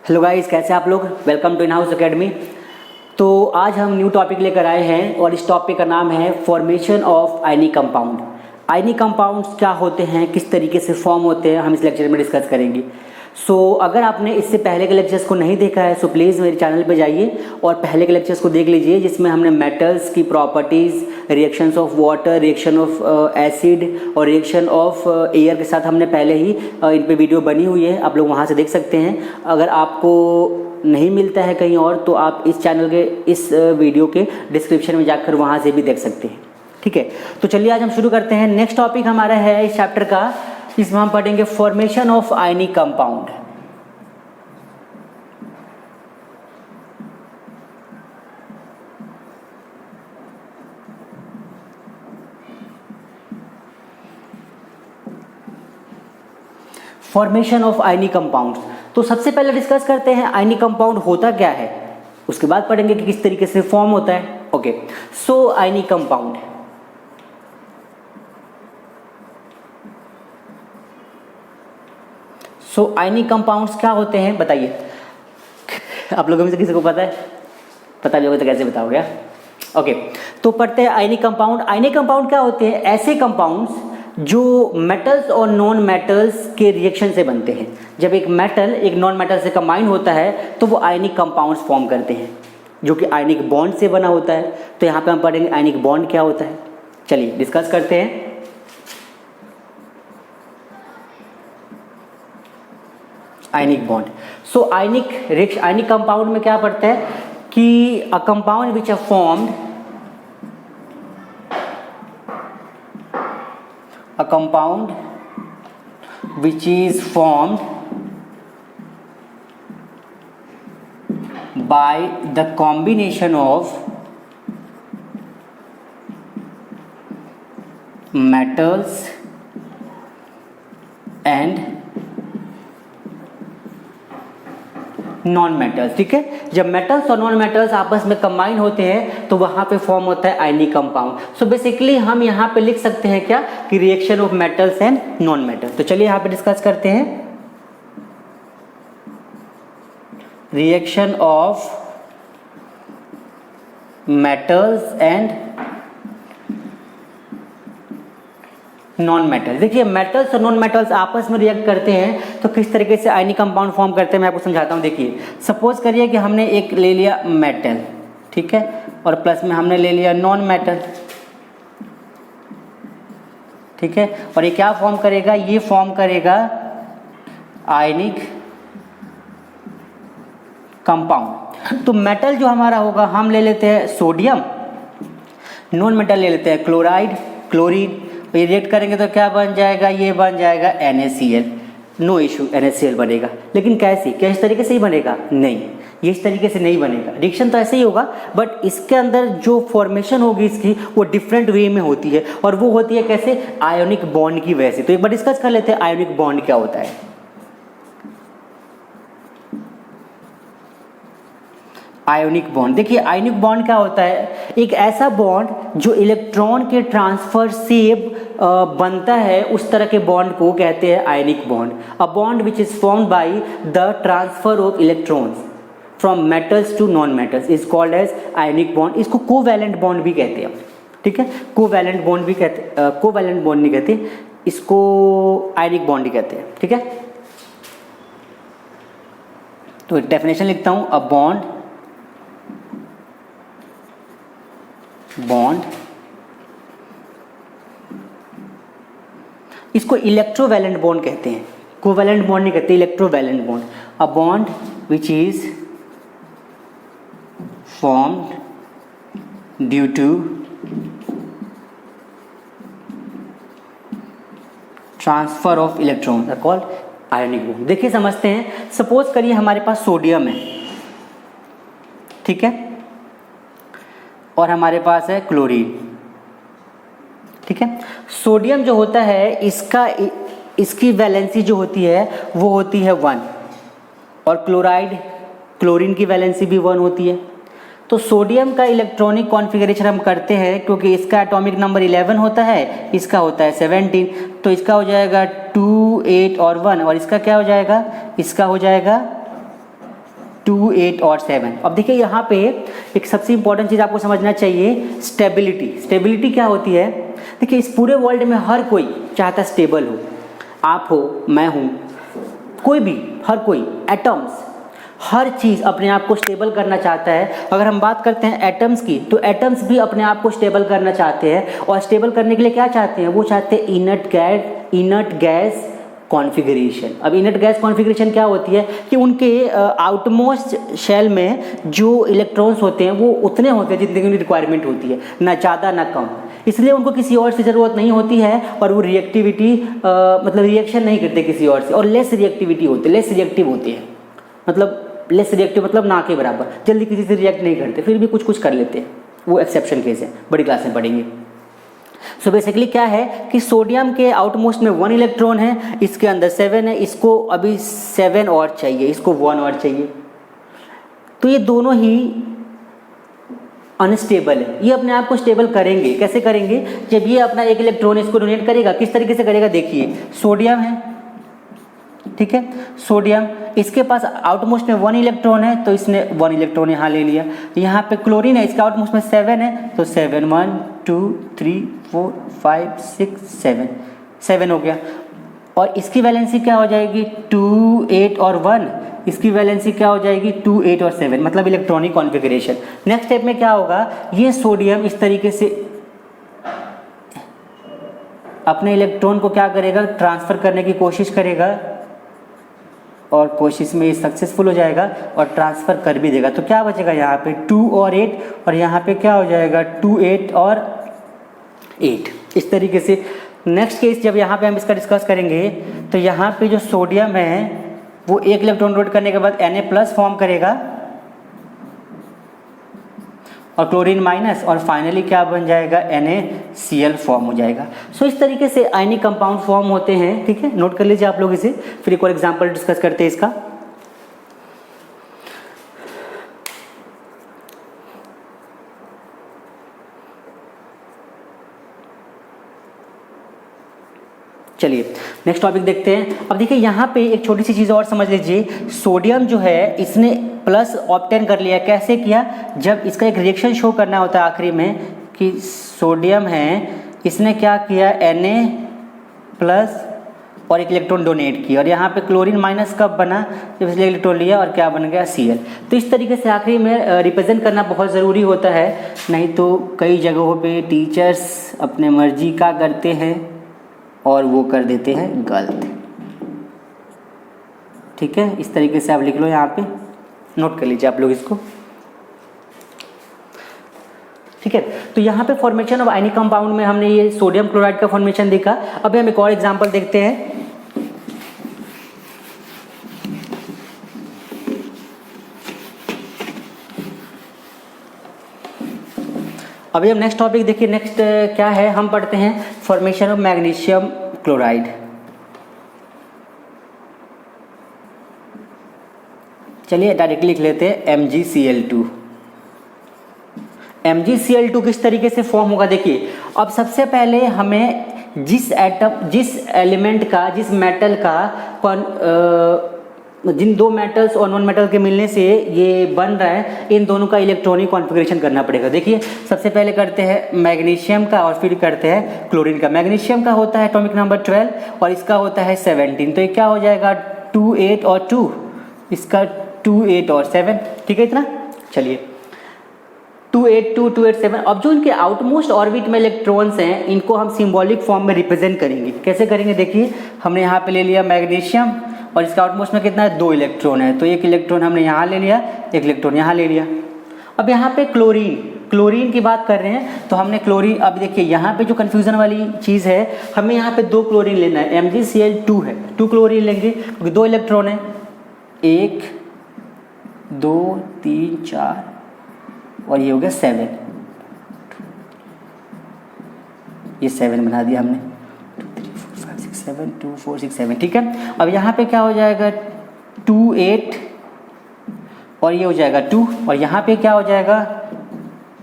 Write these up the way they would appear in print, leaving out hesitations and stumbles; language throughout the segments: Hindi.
हेलो गाइस, कैसे आप लोग। Welcome to in house academy. तो आज हम न्यू टॉपिक लेकर आए हैं और इस टॉपिक का नाम है formation of ionic compound. Ionic compounds क्या होते हैं, किस तरीके से फॉर्म होते हैं, हम इस लेक्चर में डिस्कस करेंगे। अगर आपने इससे पहले के लेक्चर्स को नहीं देखा है सो प्लीज़ मेरे चैनल पर जाइए और पहले के लेक्चर्स को देख लीजिए, जिसमें हमने मेटल्स की properties, reactions of water, reaction of acid और रिएक्शन ऑफ एयर के साथ हमने पहले ही इन पे वीडियो बनी हुई है, आप लोग वहाँ से देख सकते हैं। अगर आपको नहीं मिलता है कहीं और तो आप इस चैनल के इस वीडियो के डिस्क्रिप्शन में जाकर वहाँ से भी देख सकते हैं। ठीक है, तो चलिए आज हम शुरू करते हैं। नेक्स्ट टॉपिक हमारा है इस चैप्टर का, इसमें हम पढ़ेंगे formation of ionic compound. Formation of ionic compounds. तो सबसे पहले डिस्कस करते हैं आयनिक कंपाउंड होता क्या है, उसके बाद पढ़ेंगे कि किस तरीके से फॉर्म होता है। ओके, सो आयनिक कंपाउंड, आयनिक कंपाउंड्स क्या होते हैं बताइए। आप लोगों में से किसी को पता है? पता नहीं होगा तो कैसे बताओगे। ओके, तो पढ़ते हैं आयनिक कंपाउंड। आयनिक कंपाउंड क्या होते हैं? ऐसे कंपाउंड्स जो मेटल्स और नॉन मेटल्स के रिएक्शन से बनते हैं। जब एक मेटल एक नॉन मेटल से कंबाइन होता है तो वो आयनिक कंपाउंड्स फॉर्म करते हैं, जो कि आयनिक बॉन्ड से बना होता है। तो यहाँ पे हम पढ़ेंगे आयनिक बॉन्ड क्या होता है। चलिए डिस्कस करते हैं। Ionic bond. आयनिक कंपाउंड में क्या पढ़ते हैं कि a compound which are formed, a compound which is formed by the combination of metals and non metals. ठीक है, जब मेटल्स और नॉन मेटल्स आपस में कंबाइन होते हैं तो वहां पे फॉर्म होता है आयनिक कंपाउंड। सो बेसिकली हम यहाँ पे लिख सकते हैं क्या कि reaction of metals and non metals. तो चलिए यहाँ पे डिस्कस करते हैं reaction of metals and non metals. देखिए मेटल्स और नॉन मेटल्स आपस में रिएक्ट करते हैं तो किस तरीके से आयनिक कंपाउंड फॉर्म करते हैं मैं आपको समझाता हूँ। देखिए सपोज करिए कि हमने एक ले लिया मेटल, ठीक है, और प्लस में हमने ले लिया नॉन मेटल, ठीक है, और ये क्या फॉर्म करेगा? ये फॉर्म करेगा आयनिक कंपाउंड। तो मेटल जो हमारा होगा हम ले लेते हैं सोडियम, नॉन मेटल ले लेते हैं क्लोराइड, क्लोरीन। ये रिएक्ट करेंगे तो क्या बन जाएगा? ये बन जाएगा NaCl। नो इशू, NaCl बनेगा। लेकिन कैसे? क्या इस तरीके से ही बनेगा? नहीं, ये इस तरीके से नहीं बनेगा। रिएक्शन तो ऐसे ही होगा बट इसके अंदर जो फॉर्मेशन होगी इसकी वो डिफरेंट वे में होती है, और वो होती है कैसे? आयोनिक बॉन्ड की वजह से। तो एक बार डिस्कस कर लेते हैं आयोनिक बॉन्ड क्या होता है। आयोनिक बॉन्ड, देखिए आयोनिक बॉन्ड क्या होता है? एक ऐसा बॉन्ड जो इलेक्ट्रॉन के ट्रांसफर से बनता है, उस तरह के बॉन्ड को कहते हैं ionic bond. A bond which is formed by the transfer of electrons from metals to non metals is called as ionic bond. इसको कोवैलेंट बॉन्ड भी कहते हैं। ठीक है, कोवैलेंट बॉन्ड भी कहते, कोवैलेंट बॉन्ड नहीं कहते इसको, आयोनिक बॉन्ड ही कहते हैं। ठीक है, तो डेफिनेशन लिखता हूं, अ बॉन्ड, इसको इलेक्ट्रोवैलेंट बॉन्ड कहते हैं, कोवैलेंट बॉन्ड नहीं कहते, electrovalent bond. A bond which is formed due to transfer of electron are called ionic bond. देखिए समझते हैं, सपोज करिए हमारे पास सोडियम है, ठीक है, और हमारे पास है क्लोरीन। ठीक है, सोडियम जो होता है इसकी वैलेंसी जो होती है वो होती है 1, और क्लोरीन की वैलेंसी भी 1 होती है। तो सोडियम का इलेक्ट्रॉनिक कॉन्फ़िगरेशन हम करते हैं, क्योंकि इसका एटॉमिक नंबर 11 होता है, इसका होता है 17, तो इसका हो जाएगा 2, 8 और 1, और इसका क्या हो जाएगा, इसका हो जाएगा 2, 8 और 7। अब देखिए यहाँ पे एक सबसे इंपॉर्टेंट चीज़ आपको समझना चाहिए, स्टेबिलिटी। स्टेबिलिटी क्या होती है? देखिए इस पूरे वर्ल्ड में हर कोई चाहता स्टेबल हो, आप हो, मैं हूँ, कोई भी, हर कोई, एटम्स, हर चीज़ अपने आप को स्टेबल करना चाहता है। अगर हम बात करते हैं एटम्स की, तो एटम्स भी अपने आप को स्टेबल करना चाहते हैं, और स्टेबल करने के लिए क्या चाहते हैं? वो चाहते हैं इनर्ट गैस कॉन्फ़िगरेशन। अब इनर्ट गैस कॉन्फ़िगरेशन क्या होती है कि उनके आउटमोस्ट शेल में जो इलेक्ट्रॉन्स होते हैं वो उतने होते हैं जितने की उनकी रिक्वायरमेंट होती है, ना ज़्यादा ना कम। इसलिए उनको किसी और से ज़रूरत नहीं होती है, और वो रिएक्टिविटी मतलब रिएक्शन नहीं करते किसी और से, और लेस रिएक्टिविटी होती है, लेस रिएक्टिव होते हैं। मतलब लेस रिएक्टिव मतलब ना के बराबर, जल्दी किसी से रिएक्ट नहीं करते, फिर भी कुछ कुछ कर लेते हैं, वो एक्सेप्शन केस है, बड़ी क्लास में पढ़ेंगे। सो बेसिकली क्या है कि सोडियम के आउटमोस्ट में 1 इलेक्ट्रॉन है, इसके अंदर 7 है, इसको अभी 7 और चाहिए, इसको 1 और चाहिए। तो ये दोनों ही अनस्टेबल है, ये अपने आप को स्टेबल करेंगे। कैसे करेंगे? जब ये अपना एक इलेक्ट्रॉन इसको डोनेट करेगा, किस तरीके से करेगा? देखिए सोडियम है, ठीक है, सोडियम, इसके पास आउटमोस्ट में 1 इलेक्ट्रॉन है, तो इसने 1 इलेक्ट्रॉन यहाँ ले लिया। यहाँ पे क्लोरीन है, इसका आउटमोस्ट में 7 है, तो 7, 1 2 3 4 5 6 7 हो गया। और इसकी वैलेंसी क्या हो जाएगी? 2, 8 और 1। इसकी वैलेंसी क्या हो जाएगी? 2, 8 और 7, मतलब इलेक्ट्रॉनिक कॉन्फ़िगरेशन। नेक्स्ट स्टेप में क्या होगा? ये सोडियम इस तरीके से अपने इलेक्ट्रॉन को क्या करेगा? ट्रांसफ़र करने की कोशिश करेगा, और कोशिश में ये सक्सेसफुल हो जाएगा और ट्रांसफ़र कर भी देगा। तो क्या बचेगा यहाँ पे? 2 और 8, और यहाँ पे क्या हो जाएगा? 2, 8 और 8। इस तरीके से नेक्स्ट केस जब यहाँ पे हम इसका डिस्कस करेंगे, तो यहाँ पे जो सोडियम है वो एक इलेक्ट्रॉन डोनेट करने के बाद Na+ फॉर्म करेगा, और क्लोरीन माइनस, और फाइनली क्या बन जाएगा? NaCl फॉर्म हो जाएगा। सो इस तरीके से आयनिक कंपाउंड फॉर्म होते हैं, ठीक है, नोट कर लीजिए आप लोग इसे। फिर एक और एग्जांपल डिस्कस करते हैं इसका। चलिए नेक्स्ट टॉपिक देखते हैं। अब देखिए यहाँ पे एक छोटी सी चीज़ और समझ लीजिए, सोडियम जो है इसने प्लस ऑब्टेन कर लिया। कैसे किया? जब इसका एक रिएक्शन शो करना होता है आखिरी में कि सोडियम है, इसने क्या किया? Na+ और एक इलेक्ट्रॉन डोनेट किया, और यहाँ पे क्लोरीन माइनस कब बना? जब इसने इलेक्ट्रॉन लिया, और क्या बन गया? Cl। तो इस तरीके से आखिरी में रिप्रेजेंट करना बहुत ज़रूरी होता है, नहीं तो कई जगहों पे टीचर्स अपने मर्जी का करते हैं और वो कर देते हैं गलत, ठीक है। इस तरीके से आप लिख लो, यहाँ पे नोट कर लीजिए आप लोग इसको, ठीक है। तो यहाँ पे फॉर्मेशन ऑफ आयनिक कंपाउंड में हमने ये सोडियम क्लोराइड का फॉर्मेशन देखा। अभी हम एक और एग्जांपल देखते हैं। अभी हम नेक्स्ट टॉपिक देखिए, नेक्स्ट क्या है, हम पढ़ते हैं फॉर्मेशन ऑफ मैग्नीशियम क्लोराइड। चलिए डायरेक्टली लिख लेते हैं MgCl2। MgCl2 किस तरीके से फॉर्म होगा? देखिए अब सबसे पहले हमें जिस एलिमेंट का, जिस मेटल का जिन दो मेटल्स और नॉन मेटल के मिलने से ये बन रहा है, इन दोनों का इलेक्ट्रॉनिक कॉन्फ़िगरेशन करना पड़ेगा। देखिए सबसे पहले करते हैं मैग्नीशियम का और फिर करते हैं क्लोरीन का। मैग्नीशियम का होता है एटॉमिक नंबर 12 और इसका होता है 17। तो ये क्या हो जाएगा? 2, 8 और 2, इसका 2, 8 और 7, ठीक है इतना। चलिए 2, 8, 2, 2, 8, 7। अब जो इनके आउटमोस्ट ऑर्बिट में इलेक्ट्रॉन्स हैं, इनको हम सिंबॉलिक फॉर्म में रिप्रेजेंट करेंगे। कैसे करेंगे? देखिए हमने यहाँ पे ले लिया मैग्नीशियम और इसका आउटमोस्ट में कितना है? 2 इलेक्ट्रॉन है, तो एक इलेक्ट्रॉन हमने यहाँ ले लिया, एक इलेक्ट्रॉन यहाँ ले लिया। अब यहाँ पे क्लोरीन की बात कर रहे हैं, तो हमने क्लोरीन, अब देखिए यहाँ पे जो कन्फ्यूज़न वाली चीज़ है, हमें यहाँ पे 2 क्लोरीन लेना है। MgCl2 है, 2 क्लोरीन लेंगे क्योंकि 2 इलेक्ट्रॉन है, 1 2 3 4 और ये हो गया 7, ये 7 बना दिया हमने, 2 3 4 5 6 7, 2 4 6 7, ठीक है। अब यहाँ पे क्या हो जाएगा? 2, 8 और ये हो जाएगा 2, और यहाँ पे क्या हो जाएगा?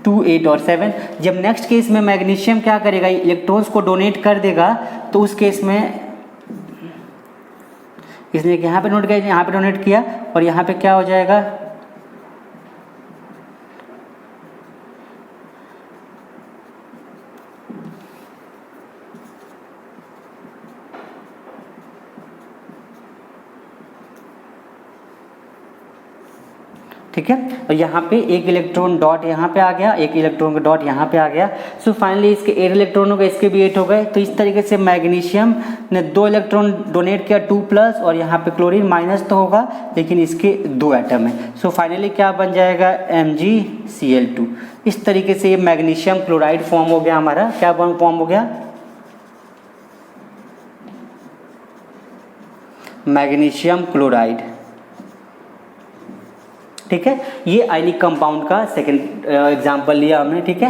2, 8 और 7। जब नेक्स्ट केस में मैग्नीशियम क्या करेगा? इलेक्ट्रॉन्स को डोनेट कर देगा, तो उस केस में इसने यहाँ पे डोनेट किया, यहाँ पे डोनेट किया, और यहाँ पे क्या हो जाएगा? ठीक है। और यहाँ पे एक इलेक्ट्रॉन डॉट यहाँ पे आ गया, एक इलेक्ट्रॉन का डॉट यहाँ पे आ गया। सो फाइनली इसके 8 इलेक्ट्रॉन हो गए, इसके भी 8 हो गए। तो इस तरीके से मैग्नीशियम ने 2 इलेक्ट्रॉन डोनेट किया 2+, और यहाँ पे क्लोरीन माइनस तो होगा लेकिन इसके 2 एटम है। सो फाइनली क्या बन जाएगा, MgCl2। इस तरीके से ये मैग्नीशियम क्लोराइड फॉर्म हो गया हमारा। क्या फॉर्म हो गया, मैग्नीशियम क्लोराइड। ठीक है, ये आयनिक कंपाउंड का सेकंड एग्जांपल लिया हमने। ठीक है,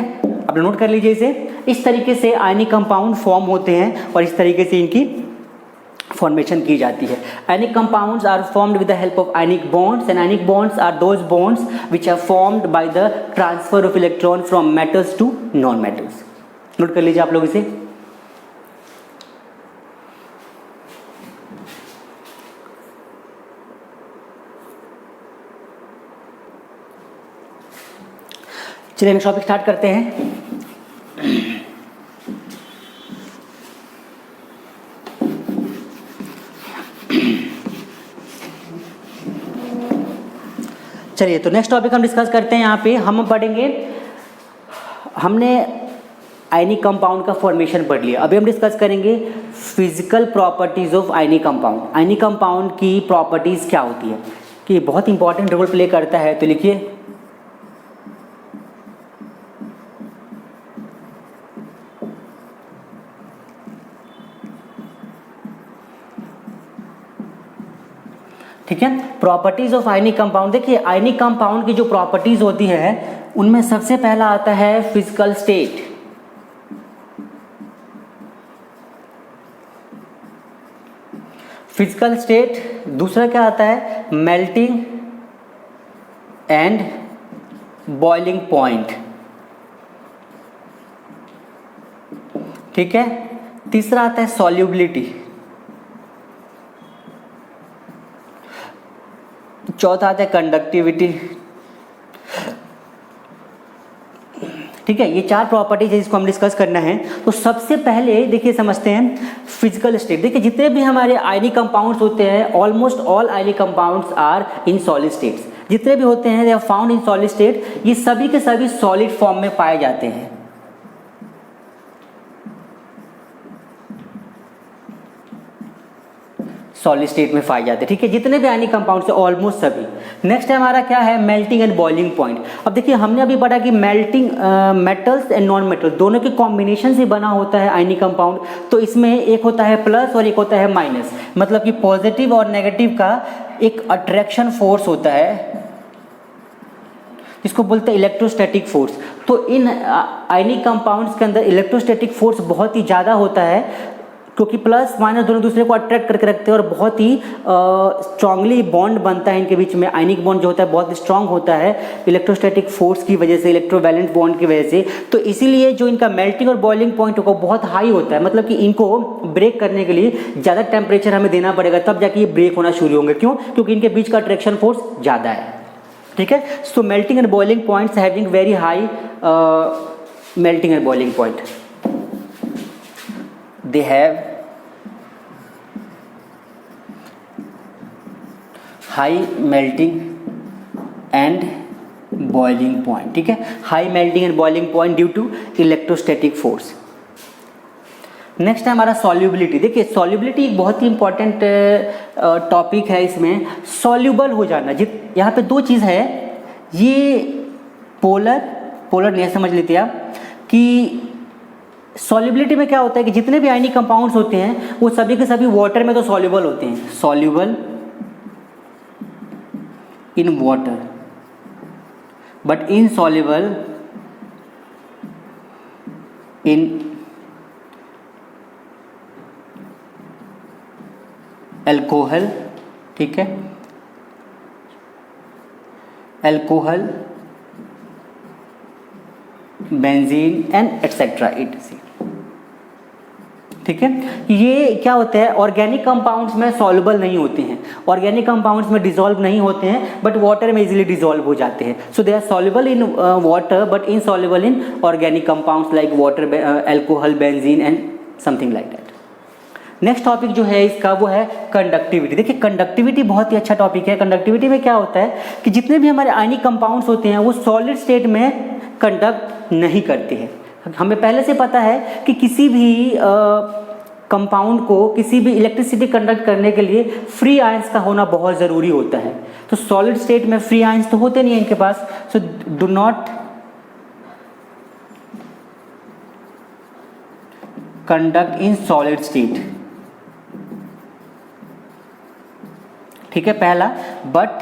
आप नोट कर लीजिए इसे। इस तरीके से आयनिक कंपाउंड फॉर्म होते हैं और इस तरीके से इनकी फॉर्मेशन की जाती है। Ionic compounds are formed with the help of ionic bonds, and ionic bonds are those bonds which are formed by the transfer of electron from metals to non metals. Note कर लीजिए आप लोग इसे। चलिए नेक्स्ट टॉपिक स्टार्ट करते हैं। चलिए तो नेक्स्ट टॉपिक हम डिस्कस करते हैं। यहाँ पे हम पढ़ेंगे, हमने आयनिक कंपाउंड का फॉर्मेशन पढ़ लिया। अभी हम डिस्कस करेंगे physical properties of ionic compound. Ionic compound की प्रॉपर्टीज क्या होती है, कि बहुत इंपॉर्टेंट रोल प्ले करता है। तो लिखिए, ठीक है, प्रॉपर्टीज ऑफ आयनिक कंपाउंड। देखिए आयनिक कंपाउंड की जो प्रॉपर्टीज होती है उनमें सबसे पहला आता है फिजिकल स्टेट। Physical state. दूसरा क्या आता है, मेल्टिंग एंड बॉइलिंग पॉइंट। ठीक है, तीसरा आता है सॉल्युबिलिटी। चौथा आता है कंडक्टिविटी। ठीक है, ये 4 प्रॉपर्टीज है जिसको हम डिस्कस करना है। तो सबसे पहले देखिए समझते हैं फिजिकल स्टेट। देखिए जितने भी हमारे आयनिक कंपाउंड्स होते हैं, almost all ionic compounds are in solid states. जितने भी होते हैं they are found in solid state. ये सभी के सभी सॉलिड फॉर्म में पाए जाते हैं। सॉलिड स्टेट में पाए जाते हैं। ठीक है, जितने भी आयनिक कंपाउंड्स है ऑलमोस्ट सभी। नेक्स्ट है हमारा क्या है, मेल्टिंग एंड बॉइलिंग पॉइंट। अब देखिए हमने अभी पढ़ा कि melting metals and non metals दोनों के कॉम्बिनेशन से बना होता है आयनिक कंपाउंड। तो इसमें एक होता है प्लस और एक होता है माइनस, मतलब कि पॉजिटिव और नेगेटिव का एक अट्रैक्शन फोर्स होता है जिसको बोलते हैं इलेक्ट्रोस्टैटिक फोर्स। तो इन आयनिक कंपाउंड्स के अंदर इलेक्ट्रोस्टैटिक फोर्स बहुत ही ज़्यादा होता है, क्योंकि प्लस माइनस दोनों दूसरे को अट्रैक्ट करके रखते हैं और बहुत ही स्ट्रांगली बॉन्ड बनता है इनके बीच में। आयनिक बॉन्ड जो होता है बहुत स्ट्रांग होता है इलेक्ट्रोस्टैटिक फोर्स की वजह से, इलेक्ट्रोवैलेंट बॉन्ड की वजह से। तो इसीलिए जो इनका मेल्टिंग और बॉइलिंग पॉइंट होगा बहुत हाई होता है, मतलब कि इनको ब्रेक करने के लिए ज़्यादा टेम्परेचर हमें देना पड़ेगा, तब जाके ये ब्रेक होना शुरू होंगे। क्यों? क्योंकि इनके बीच का अट्रैक्शन फोर्स ज़्यादा है। ठीक है, so melting and boiling points having very high melting and boiling point, they have high melting and boiling point. ठीक है, high melting and boiling point due to electrostatic force. Next है हमारा सॉल्युबिलिटी। देखिए सॉल्युबिलिटी एक बहुत ही इंपॉर्टेंट टॉपिक है। इसमें सॉल्युबल हो जाना, यहाँ पे 2 चीज़ है, ये पोलर नहीं समझ लेते आप, कि सॉल्युबिलिटी में क्या होता है कि जितने भी आयनिक कंपाउंड्स होते हैं वो सभी के सभी वाटर में तो सॉल्युबल होते हैं, soluble in water but insoluble in alcohol। ठीक है, alcohol, benzene and etcetera etc। ठीक है, ये क्या होता है, ऑर्गेनिक कंपाउंड्स में सॉल्युबल नहीं होते हैं, ऑर्गेनिक कंपाउंड्स में डिसॉल्व नहीं होते हैं, बट वाटर में इजीली डिसॉल्व हो जाते हैं। So they are soluble in water but insoluble in organic compounds like water, alcohol, benzene and something like that. Next topic जो है इसका वो है कंडक्टिविटी। देखिए कंडक्टिविटी बहुत ही अच्छा टॉपिक है। कंडक्टिविटी में क्या होता है कि जितने भी हमारे आयनिक कंपाउंड्स होते हैं वो सॉलिड स्टेट में कंडक्ट नहीं करते हैं। हमें पहले से पता है कि किसी भी कंपाउंड को किसी भी इलेक्ट्रिसिटी कंडक्ट करने के लिए फ्री आयंस का होना बहुत ज़रूरी होता है। तो सॉलिड स्टेट में फ्री आयंस तो होते नहीं है इनके पास, so do not conduct in solid state. ठीक है पहला, but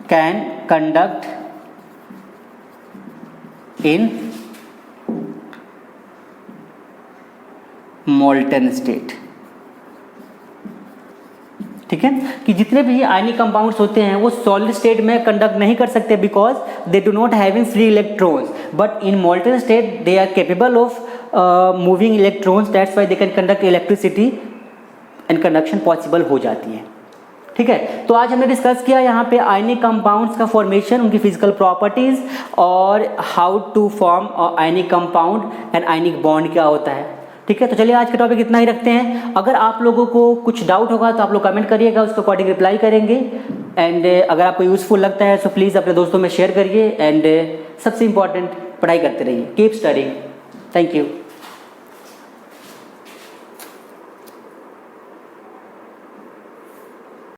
can conduct in molten state. ठीक है कि जितने भी आयनिक कंपाउंड्स होते हैं वो सॉलिड स्टेट में कंडक्ट नहीं कर सकते because they do not having free electrons, but in molten state they are capable of moving electrons, that's why they can conduct electricity and conduction possible हो जाती है। ठीक है, तो आज हमने डिस्कस किया यहाँ पे आयनिक कंपाउंड्स का फॉर्मेशन, उनकी फिजिकल प्रॉपर्टीज और how to form ionic compound and ionic bond क्या होता है। ठीक है, तो चलिए आज का टॉपिक इतना ही रखते हैं। अगर आप लोगों को कुछ डाउट होगा तो आप लोग कमेंट करिएगा, उसके अकॉर्डिंग रिप्लाई करेंगे। एंड अगर आपको यूजफुल लगता है तो प्लीज़ अपने दोस्तों में शेयर करिए। एंड सबसे इंपॉर्टेंट, पढ़ाई करते रहिए, कीप स्टडिंग। Thank you.